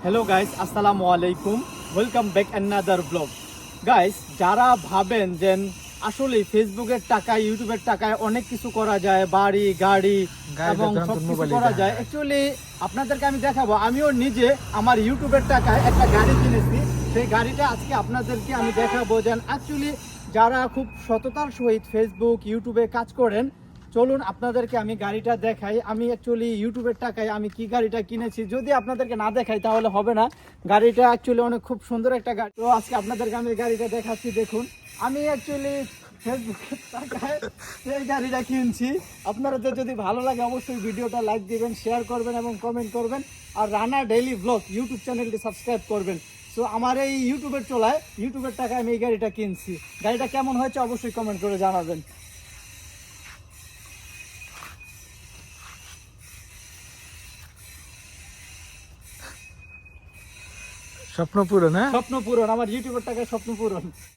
Hello guys, আসসালামু আলাইকুম। Welcome back another blog. Guys, যারা ভাবেন যে আসলে ফেসবুকের টাকায়, ইউটিউবের টাকায় অনেক কিছু করা যায়, বাড়ি গাড়ি এবং সব কিছু করা যায়, অ্যাকচুয়ালি আপনাদেরকে আমি দেখাবো। আমিও নিজে আমার ইউটিউবের টাকায় একটা গাড়ি কিনেছি। সেই গাড়িটা আজকে আপনাদেরকে আমি দেখাবো যে অ্যাকচুয়ালি যারা খুব সততার সহিত ফেসবুক ইউটিউবে কাজ করেন, চলুন আপনাদেরকে আমি গাড়িটা দেখাই। আমি অ্যাকচুয়ালি ইউটিউবের টাকায় আমি কি গাড়িটা কিনেছি, যদি আপনাদেরকে না দেখাই তাহলে হবে না। গাড়িটা অ্যাকচুয়ালি অনেক খুব সুন্দর একটা গাড়ি। তো আজকে আপনাদেরকে আমি গাড়িটা দেখাচ্ছি। দেখুন, আমি অ্যাকচুয়ালি ফেসবুকের টাকায় এই গাড়িটা কিনছি। আপনাদের যদি ভালো লাগে অবশ্যই ভিডিওটা লাইক দিবেন, শেয়ার করবেন এবং কমেন্ট করবেন। আর রানা ডেইলি ব্লগ ইউটিউব চ্যানেলটি সাবস্ক্রাইব করবেন। সো আমার এই ইউটিউবের চলায়, ইউটিউবের টাকায় আমি এই গাড়িটা কিনছি। গাড়িটা কেমন হয়েছে অবশ্যই কমেন্ট করে জানাবেন। স্বপ্ন পূরণ, হ্যাঁ? স্বপ্ন পূরণ, আমার ইউটিউবের টাকায় স্বপ্ন পূরণ।